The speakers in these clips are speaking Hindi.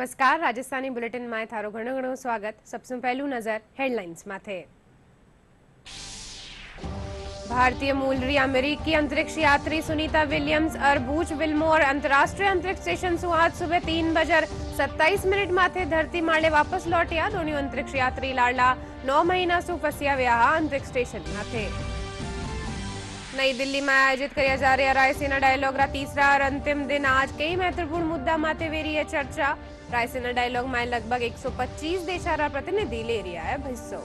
નમસ્કાર રાજસ્થાની બુલેટિનમાં થારો ઘણો ઘણો સ્વાગત. સૌથી પહેલું નજર હેડલાઇન્સ માથે. भारतीय मूल री अमेरिकी अंतरिक्ष यात्री सुनीता विलियम्स और बूच विल्मोर अंतरराष्ट्रीय अंतरिक्ष स्टेशन सु आज सुबह 3:27 माथे धरती माळे वापस लौटिया. दोनों अंतरिक्ष यात्री लाडला 9 महीना सु फसिया व्या अंतरिक्ष स्टेशन माथे. नई दिल्ली में आयोजित किया जा रहा रायसीना डायलॉग रा तीसरा और अंतिम दिन आज कई महत्वपूर्ण मुद्दा माथे वेरी है चर्चा. रायसीना डायलॉग में लगभग 125 देशा प्रतिनिधि ले रहा है हिस्सो.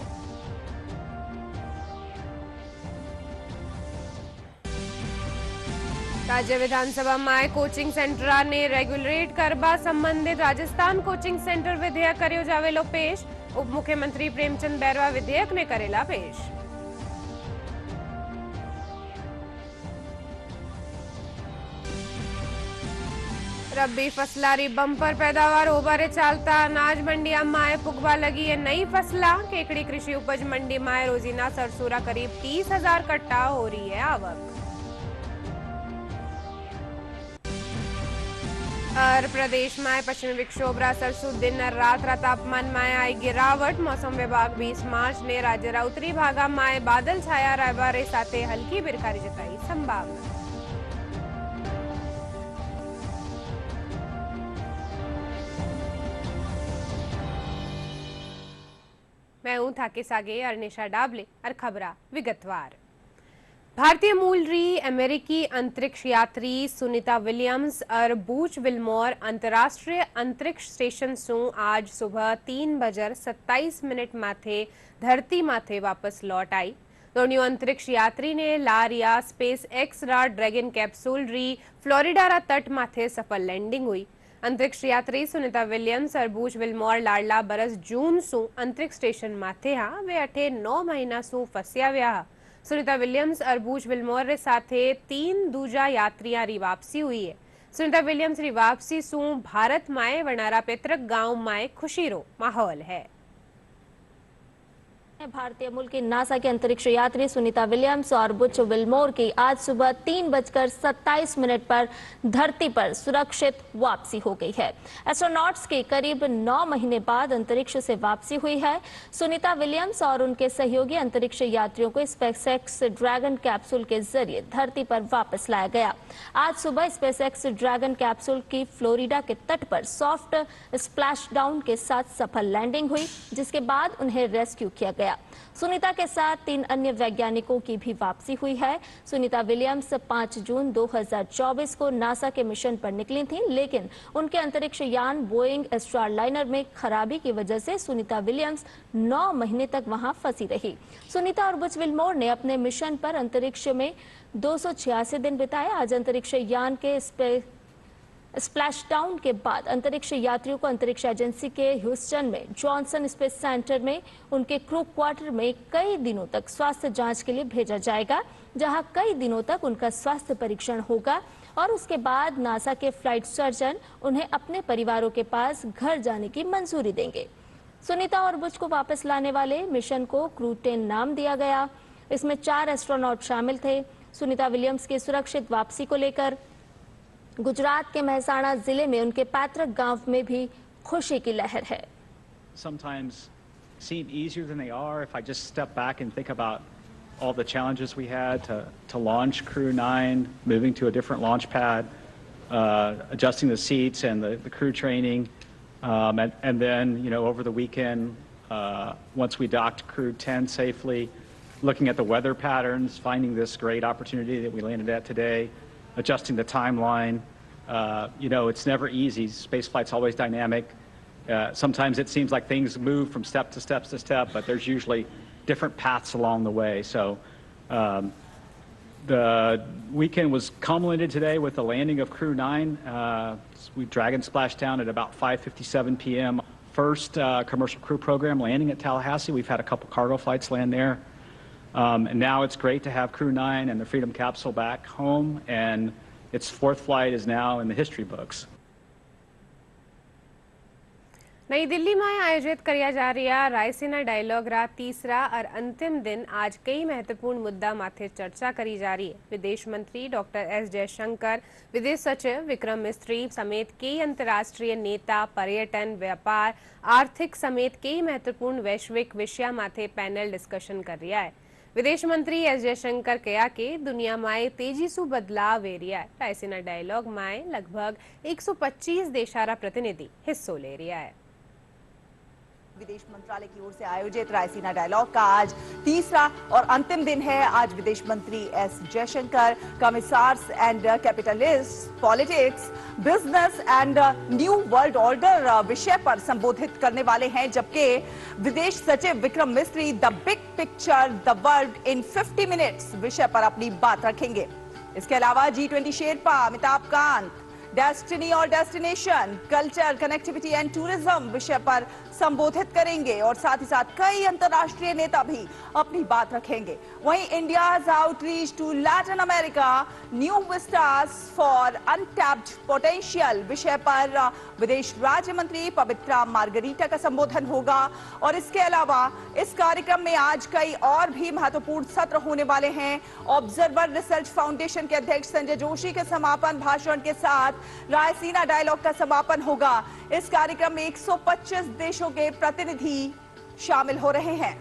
राज्य विधानसभा में कोचिंग सेंटर ने रेग्युलेट करवा संबंधित राजस्थान कोचिंग सेंटर विधेयक कर्यो जावेलो पेश. उप मुख्यमंत्री प्रेमचंद बैरवा विधेयक ने करेला पेश. रब्बी फसलारी बंपर पैदावार ओभारे चालता अनाज मंडी माए पुगवा लगी है नई फसला. केकड़ी कृषि उपज मंडी माए रोजीना सरसोरा करीब 30,000 कट्टा हो रही है आवक. और प्रदेश में पश्चिमी विक्षोभ रा सरसू दिन रात रा तापमान में आई गिरावट. मौसम विभाग 20 मार्च ने राज्य रा उत्तरी भागा में बादल छाया रहवारे साथे हल्की बिरकारी जताई संभावना. मैं हूं थाके सागे अर्निशा डाबले और खबरा विगतवार. भारतीय मूल री अमेरिकी अंतरिक्ष यात्री सुनीता विलियम्स और बूच विल्मोर अंतरराष्ट्रीय अंतरिक्ष स्टेशन सु आज सुबह 3:27 माथे धरती माथे वापस लौट आई. दोनों अंतरिक्ष यात्री ने लारिया स्पेस एक्स रा ड्रैगन कैप्सूल री फ्लोरिडा रा तट माथे सफल लैंडिंग हुई. अंतरिक्ष यात्री सुनीता विलियम्स और बूच विल्मोर लाडला बरस जून सु अंतरिक्ष स्टेशन माथे वे अठे 9 महीना सु फसिया व्या. सुनीता विलियम्स और बूच विल्मोर रे साथे 3 दूजा यात्रियां री वापसी हुई है. सुनीता विलियम्स री वापसी सु भारत माए वनारा पैतृक गांव माए खुशी रो माहौल है. भारतीय मूल की नासा के अंतरिक्ष यात्री सुनीता विलियम्स और बुच विल्मोर की आज सुबह 3:27 पर धरती पर सुरक्षित वापसी हो गई है. एस्ट्रोनॉट्स की करीब 9 महीने बाद अंतरिक्ष से वापसी हुई है. सुनीता विलियम्स और उनके सहयोगी अंतरिक्ष यात्रियों को स्पेसएक्स ड्रैगन कैप्सूल के जरिए धरती पर वापस लाया गया. आज सुबह स्पेसएक्स ड्रैगन कैप्सूल की फ्लोरिडा के तट पर सॉफ्ट स्प्लैश डाउन के साथ सफल लैंडिंग हुई, जिसके बाद उन्हें रेस्क्यू किया गया. सुनीता के साथ 3 अन्य वैज्ञानिकों की भी वापसी हुई है. सुनीता विलियम्स 5 जून 2024 को नासा के मिशन पर निकली थी, लेकिन उनके अंतरिक्ष यान बोइंग स्टारलाइनर में खराबी की वजह से सुनीता विलियम्स 9 महीने तक वहां फंसी रही. सुनीता और बुच विल्मोर ने अपने मिशन पर अंतरिक्ष में 286 दिन बिताए. आज अंतरिक्ष यान के स्प्लैश डाउन के बाद अंतरिक्ष यात्रियों को अंतरिक्ष एजेंसी के ह्यूस्टन में जॉनसन स्पेस सेंटर में उनके क्रू क्वार्टर में कई दिनों तक स्वास्थ्य जांच के लिए भेजा जाएगा, जहां कई दिनों तक उनका स्वास्थ्य परीक्षण होगा और उसके बाद नासा के फ्लाइट सर्जन उन्हें अपने परिवारों के पास घर जाने की मंजूरी देंगे. सुनीता और बुच को वापस लाने वाले मिशन को क्रू 10 नाम दिया गया. इसमें 4 एस्ट्रोनॉट शामिल थे. सुनीता विलियम्स की सुरक्षित वापसी को लेकर गुजरात के मेहसाणा जिले में उनके पैतृक गांव में भी खुशी की लहर है. Sometimes seem easier than they are if I just step back and think about all the challenges we had to launch Crew 9, moving to a different launch pad, adjusting the seats and the crew training, and then over the weekend, once we docked Crew 10 safely, looking at the weather patterns, finding this great opportunity that we landed at today. Adjusting the timeline, it's never easy. Spaceflight's always dynamic. Sometimes it seems like things move from step to step, but there's usually different paths along the way. So the weekend was culminated today with the landing of Crew 9. We Dragon splashed down at about 5:57 p.m. First commercial crew program landing at Tallahassee. We've had a couple cargo flights land there. And now it's great to have Crew 9 and the Freedom capsule back home, and its 4th flight is now in the history books. नई दिल्ली में आयोजित किया जा रहा रायसीना डायलॉग रा तीसरा और अंतिम दिन आज कई महत्वपूर्ण मुद्दा माथे चर्चा करी जा रही है। विदेश मंत्री डॉक्टर एस जयशंकर, विदेश सचिव विक्रम मिस्त्री समेत कई अंतर्राष्ट्रीय नेता पर्यटन, व्यापार, आर्थिक समेत कई महत्वपूर्ण वैश्विक विषय माथे पैनल डिस्कशन कर रहा है। विदेश मंत्री एस जयशंकर कहा कि दुनिया में तेजी से बदलाव वे रहा है। रायसीना डायलॉग में लगभग 125 देशारा प्रतिनिधि हिस्सों ले रहा है। विदेश मंत्रालय की ओर से आयोजित रायसीना डायलॉग का आज तीसरा और अंतिम दिन है। आज विदेश मंत्री S Jaishankar commissars and capitalist, politics, business and new world order विषय पर संबोधित करने वाले हैं, जबकि विदेश सचिव विक्रम मिस्त्री the big picture the world in 50 minutes विषय पर अपनी बात रखेंगे। इसके अलावा G20 शेरपा अमिताभ कांत डेस्टिनी और destination, culture, connectivity and tourism विषय पर संबोधित करेंगे और साथ ही साथ कई अंतर्राष्ट्रीय नेता भी अपनी बात रखेंगे। वहीं India's outreach to Latin America, new vistas for untapped potential विषय पर विदेश राज्य मंत्री पवित्रा मार्गरीटा का संबोधन होगा। और इसके अलावा इस कार्यक्रम में आज कई और भी महत्वपूर्ण सत्र होने वाले हैं। ऑब्जर्वर रिसर्च फाउंडेशन के अध्यक्ष संजय जोशी के समापन भाषण के साथ रायसीना डायलॉग का समापन होगा। इस कार्यक्रम में 125 देशों के प्रतिनिधि शामिल हो रहे हैं।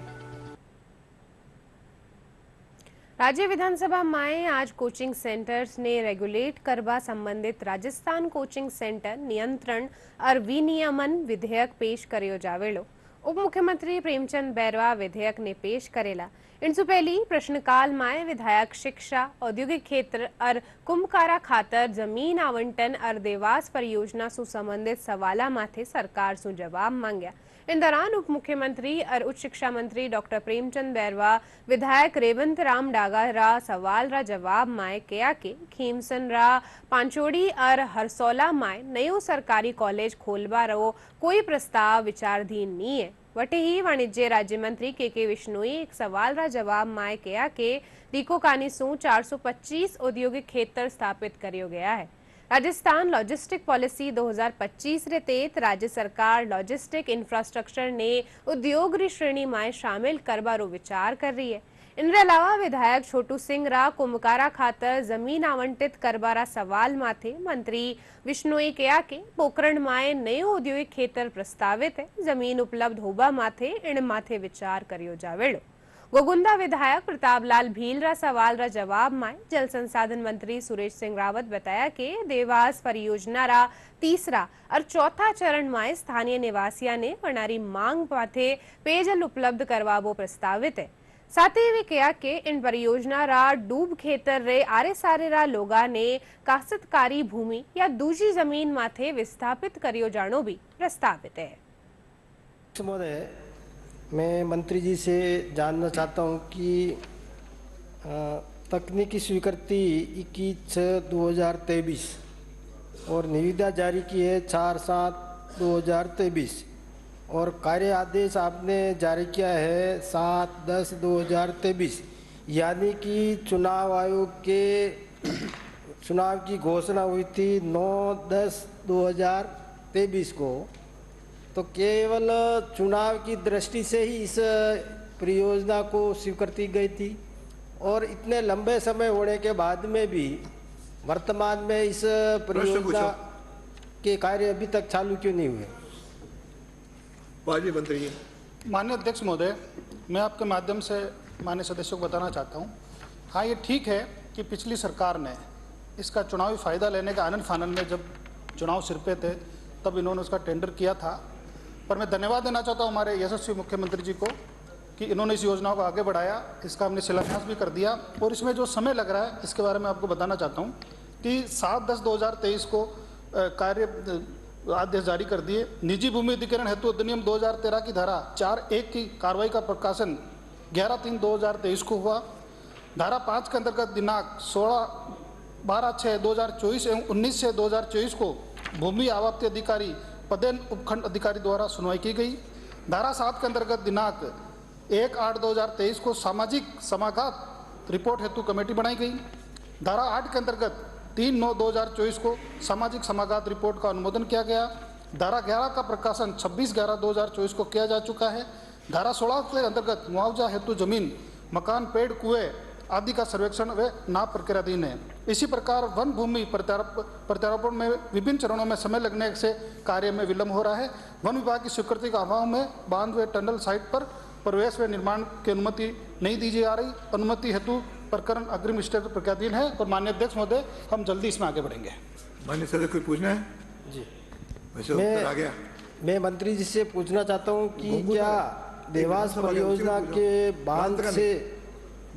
राज्य विधानसभा में आज कोचिंग सेंटर्स ने रेगुलेट करवा संबंधित राजस्थान कोचिंग सेंटर नियंत्रण और विनियमन विधेयक पेश करियो जावेलो। उप मुख्यमंत्री प्रेमचंद बैरवा विधेयक ने पेश करेला। इनसे पहली प्रश्नकाल में विधायक शिक्षा, औद्योगिक क्षेत्र और कुंभकारा खातर जमीन आवंटन और देवास परियोजना से संबंधित सवाला माथे सरकार से जवाब मांग्या। इन दौरान उप मुख्यमंत्री और उच्च शिक्षा मंत्री डॉक्टर प्रेमचंद बैरवा विधायक रेवंत राम डागा रा सवाल रा जवाब माए कहा कि खीमसन रा पांचोड़ी और हरसौला माए नयो सरकारी कॉलेज खोलवा रो कोई प्रस्ताव विचाराधीन नहीं है। वटे ही वाणिज्य राज्य मंत्री के विश्नोई एक सवाल रा जवाब माए कहा कि रीको कानीसू 425 औद्योगिक क्षेत्र स्थापित करियो गया है। राजस्थान लॉजिस्टिक पॉलिसी 2025 रे तहत राज्य सरकार लॉजिस्टिक इंफ्रास्ट्रक्चर ने उद्योग री श्रेणी में शामिल करवारो विचार कर रही है। इनके अलावा विधायक छोटू सिंह रा कुंभकारा खातर जमीन आवंटित करवारा सवाल माथे मंत्री विश्नोई कहा कि पोखरण में नयो औद्योगिक क्षेत्र प्रस्तावित है। जमीन उपलब्ध होबा माथे इन माथे विचार करियो जावेलो। गोगुंदा विधायक प्रतापलाल भील रा सवाल रा जवाब में जल संसाधन मंत्री सुरेश सिंह रावत बताया कि देवास परियोजना रा तीसरा और चौथा चरण में स्थानीय निवासियों ने वनारी मांग माथे पेयजल उपलब्ध करवाबो प्रस्तावित है। साथ ही वे कहा कि इन परियोजना रा डूब खेतर रे आरे सारे रा लोगा ने काश्तकारी भूमि या दूसरी जमीन माथे विस्थापित करियो जानो भी प्रस्तावित है। मैं मंत्री जी से जानना चाहता हूं कि तकनीकी स्वीकृति 21/6/2023 और निविदा जारी की है 4/7/2023 और कार्य आदेश आपने जारी किया है 7/10/2023, यानी कि चुनाव आयोग के चुनाव की घोषणा हुई थी 9/10/2023 को। तो केवल चुनाव की दृष्टि से ही इस परियोजना को स्वीकृति गई थी और इतने लंबे समय होने के बाद में भी वर्तमान में इस परियोजना के कार्य अभी तक चालू क्यों नहीं हुए? माननीय मंत्री। माननीय अध्यक्ष महोदय, मैं आपके माध्यम से माननीय सदस्यों को बताना चाहता हूं, हाँ ये ठीक है कि पिछली सरकार ने इसका चुनावी फायदा लेने का आनंद फानन में जब चुनाव सिर पे थे तब इन्होंने उसका टेंडर किया था। पर मैं धन्यवाद देना चाहता हूं हमारे यशस्वी मुख्यमंत्री जी को कि इन्होंने इस योजना को आगे बढ़ाया। इसका हमने शिलान्यास भी कर दिया और इसमें जो समय लग रहा है इसके बारे में आपको बताना चाहता हूं कि 7/10/2023 को कार्य आदेश जारी कर दिए। निजी भूमि अधिग्रहण हेतु अधिनियम 2013 की धारा 4(1) की कार्रवाई का प्रकाशन 11/3/2023 को हुआ। धारा 5 के अंतर्गत दिनांक 12/6/2024 एवं 19/6/2024 को भूमि आवाप्ति अधिकारी पदेन उपखंड अधिकारी द्वारा सुनवाई की गई। धारा 7 के अंतर्गत दिनांक 1/8/2023 को सामाजिक समाघात रिपोर्ट हेतु कमेटी बनाई गई। धारा 8 के अंतर्गत 3/9/2024 को सामाजिक समाघात रिपोर्ट का अनुमोदन किया गया। धारा 11 का प्रकाशन 26/11/2024 को किया जा चुका है। धारा 16 के अंतर्गत मुआवजा हेतु जमीन, मकान, पेड़, कुएं आदि का सर्वेक्षण व नाप प्रक्रियाधीन है। इसी प्रकार वन भूमि प्रत्यारोपण में विभिन्न चरणों में समय लगने से कार्य में विलंब हो रहा है। वन विभाग की स्वीकृति का अभाव में बांध व टनल साइट पर प्रवेश व निर्माण की अनुमति नहीं दी जा रही। अनुमति हेतु प्रकरण अग्रिम स्टेज पर प्रक्रियाधीन है और माननीय अध्यक्ष महोदय, हम जल्दी इसमें आगे बढ़ेंगे। माननीय सदस्य कोई पूछना है? जी, वैसे उत्तर आ गया। मैं मंत्री जी से पूछना चाहता हूँ कि क्या देवास परियोजना के बांध से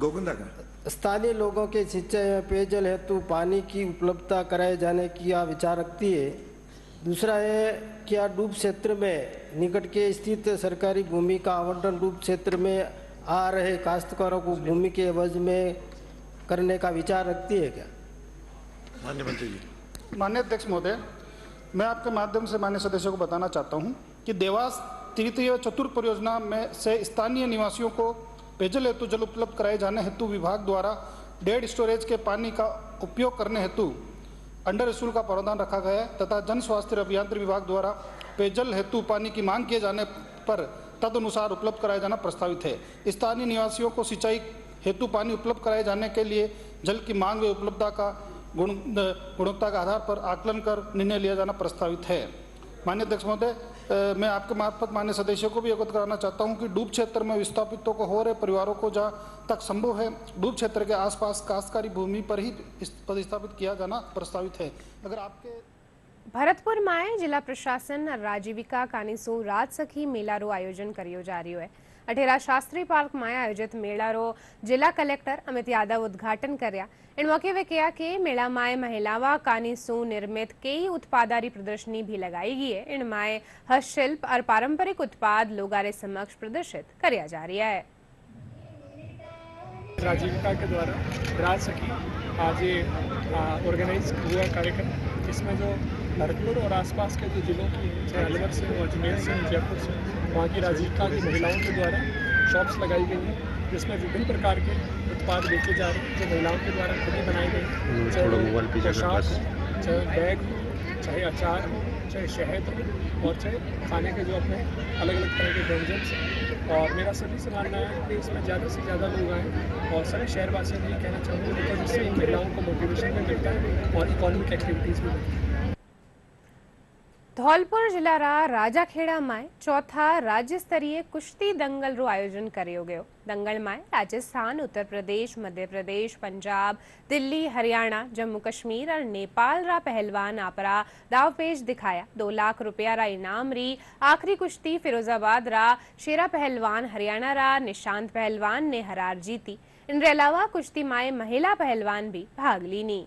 गोकुंदा का स्थानीय लोगों के सिंचाई एवं पेयजल हेतु पानी की उपलब्धता कराए जाने की आप विचार रखती है? दूसरा है, क्या डूब क्षेत्र में निकट के स्थित सरकारी भूमि का आवंटन डूब क्षेत्र में आ रहे काश्तकारों को भूमि के एवज में करने का विचार रखती है क्या? माननीय मंत्री जी। माननीय अध्यक्ष महोदय, मैं आपके माध्यम से माननीय सदस्यों को बताना चाहता हूं कि देवास तृतीय चतुर्थ परियोजना में से स्थानीय निवासियों को पेयजल हेतु जल उपलब्ध कराए जाने हेतु विभाग द्वारा डेड स्टोरेज के पानी का उपयोग करने हेतु अंडर स्कूल का प्रावधान रखा गया है तथा जन स्वास्थ्य अभियांत्रिकी विभाग द्वारा पेयजल हेतु पानी की मांग किए जाने पर तदनुसार उपलब्ध कराया जाना प्रस्तावित है। स्थानीय निवासियों को सिंचाई हेतु पानी उपलब्ध कराए जाने के लिए जल की मांग व उपलब्धता का गुणवत्ता के आधार पर आकलन कर निर्णय लिया जाना प्रस्तावित है। माननीय अध्यक्ष महोदय, मैं आपके मार्फत मान्य सदस्यों को भी अवगत कराना चाहता हूं कि डूब क्षेत्र में विस्थापितों को हो रहे परिवारों को जहां तक संभव है डूब क्षेत्र के आसपास काश्तकारी भूमि पर ही पदस्थापित किया जाना प्रस्तावित है। अगर आपके ભરતપુર માં જિલ્લા પ્રશાસન રાજીવિકા કાનીસુ રાજસખી મેળારો આયોજન કર્યો जा रही है। अठेरा शास्त्री पार्क में आयोजित मेळारो जिला कलेक्टर अमित यादव उद्घाटन कर्या। इन मौके वे कहा कि मेला में महिलावा कानीसू निर्मित कई उत्पादारी प्रदर्शनी भी लगाई गई है। इनमें हस्तशिल्प और पारंपरिक उत्पाद लोगारे समक्ष प्रदर्शित किया जा रहा है। राजीविका के द्वारा राजसखी आज ऑर्गेनाइज हुआ कार्यक्रम, जिसमें जो भरतपुर और आसपास के जो जिलों की, चाहे अलवर से, अजमेर से, जयपुर से, वहाँ की राजीविका की महिलाओं के द्वारा शॉप्स लगाई गई हैं, जिसमें विभिन्न प्रकार के उत्पाद बेचे जा रहे हैं जो महिलाओं के द्वारा खुद ही बनाए गए हैं। चाहे पोशाक हो, चाहे बैग हो, चाहे अचार हो, चाहे शहद हो और चाहे खाने के जो अपने अलग अलग तरह के व्यंजन हैं। और मेरा सभी से मानना है कि इसमें ज़्यादा से ज़्यादा लोग आएँ और सभी शहरवासियों को ये कहना चाहूँगा, बिकॉज इससे इन महिलाओं को मोटिवेशन भी मिलता है और इकोनॉमिक एक्टिविटीज़ भी मिलती है। धौलपुर जिल्लारा राजाखेड़ा में चौथा राज्य स्तरीय कुश्ती दंगल रो आयोजन करियो गयो। दंगल में राजस्थान, उत्तर प्रदेश, मध्य प्रदेश, पंजाब, दिल्ली, हरियाणा, जम्मू कश्मीर और नेपाल रा पहलवान आपरा दावपेच दिखाया। 2 लाख रुपया रा इनाम री आखिरी कुश्ती फिरोजाबाद रा शेरा पहलवान, हरियाणा रा निशांत पहलवान ने हरार जीती। इनके अलावा कुश्ती में महिला पहलवान भी भाग लीनी।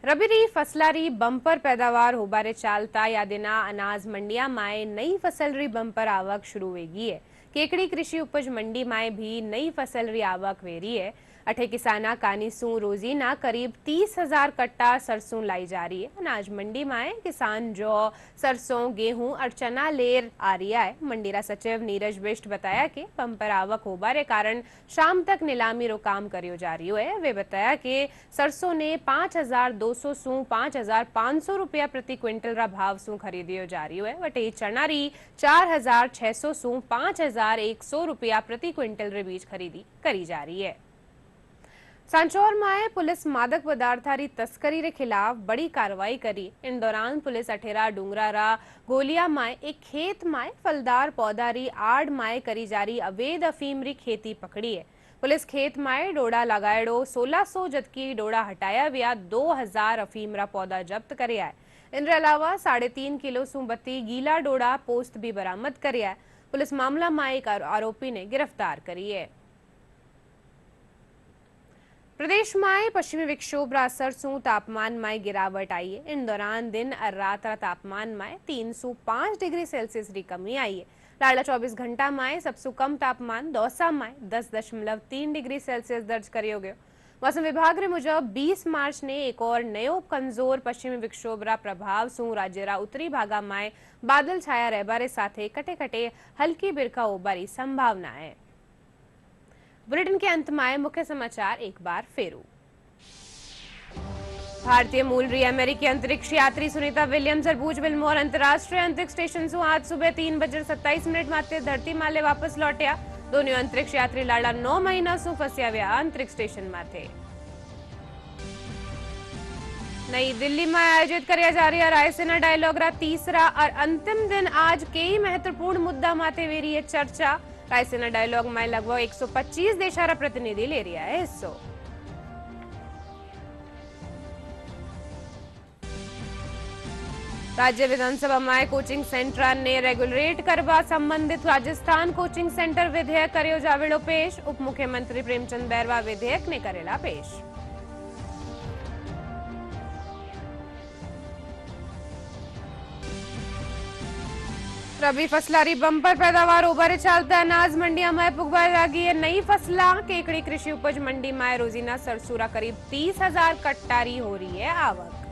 रबीरी फसलारी बंपर पैदावार होबारे चालता यादिना अनाज मंडिया में नई फसल री बंपर आवक शुरू होगी है। केकड़ी कृषि उपज मंडी में भी नई फसल री आवक वेरी है। अठे किसाना कानीसू रोजीना करीब 30,000 कट्टा सरसों लाई जा रही है। अनाज मंडी में किसान जौ, सरसों, गेहूं और चना लेर आ रहा है। मंडीरा सचिव नीरज बिष्ट बताया कि बंपर आवक होबारे कारण शाम तक नीलामी रो काम करियो जा रही है। वे बताया कि सरसों ने 5,200 सू 5,500 रुपया प्रति क्विंटल रा भाव सू खरीदियो जा रही है। वटे चना री 4,600 सू 5,100 रुपया प्रति क्विंटल रे बीच खरीदी करी जा रही है। सांचौर में पुलिस मादक पदार्थारी तस्करी के खिलाफ बड़ी कार्रवाई करी। इन दौरान पुलिस अठेरा डूंगरारा गोलिया में एक खेत में फलदार पौधारी आड़ में करी जा रही अवैध अफीम री खेती पकड़ी है। पुलिस खेत में डोड़ा लगाएड़ो 1600 जबकि डोड़ा हटाया व्या 2000 अफीम रा पौधा जब्त करया है। इनके अलावा 3.5 किलो सूबती गीला डोड़ा पोस्त भी बरामद करया है। पुलिस मामला में एक आरोपी ने गिरफ्तार करी है। प्रदेश में पश्चिमी विक्षोभ रा असर सू तापमान में गिरावट आई है। इन दौरान दिन और रात रा तापमान में 305 डिग्री सेल्सियस री कमी आई है। लाडला 24 घंटा में सबसे कम तापमान दौसा में 10.3 डिग्री सेल्सियस दर्ज करियो गयो। मौसम विभाग रे मुजब 20 मार्च ने एक और नयो कमजोर पश्चिमी विक्षोभ रा प्रभाव सू राज्य रा उत्तरी भागा में बादल छाया रहबारे साथे कटे कटे हल्की बिरखा होबारी संभावना है। बुलेटिन के अंत में मुख्य समाचार एक बार फेरू। भारतीय मूल रही अमेरिकी अंतरिक्ष यात्री सुनीता विलियम्स और बूच विल्मोर अंतरराष्ट्रीय अंतरिक्ष स्टेशन से आज सुबह 3:27 माते धरती माले वापस लौट्या। दोनों अंतरिक्ष यात्री लाड़ा 9 महीना सु फस्या व्या अंतरिक्ष स्टेशन माथे। नई दिल्ली में आयोजित कर्या जा रहा रायसेना डायलॉग रा तीसरा और अंतिम दिन आज कई महत्वपूर्ण मुद्दा माथे वे रही है चर्चा। रायसेना डायलॉग में लगभग 125 देशा प्रतिनिधि ले रहा है हिस्सो। राज्य विधानसभा में कोचिंग सेंटर ने रेगुलेट करवा संबंधित राजस्थान कोचिंग सेंटर विधेयक कर्यो जावेलो पेश। उप मुख्यमंत्री प्रेमचंद बैरवा विधेयक ने करेला पेश। रबी फसलारी बंपर पैदावार ओभारे चालता अनाज मंडिया में पुगवा लागी है नई फसला। केकड़ी कृषि उपज मंडी में रोजीना सरसूरा करीब 30,000 कट्टारी हो रही है आवक।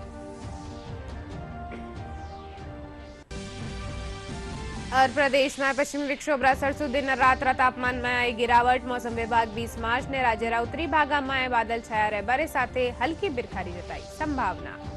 और प्रदेश में पश्चिमी विक्षोभ सरसू दिन रात तापमान में आई गिरावट। मौसम विभाग 20 मार्च ने राज्य उत्तरी भाग में बादल छाया रहे बारे साथे हल्की बिरखारी जताई संभावना।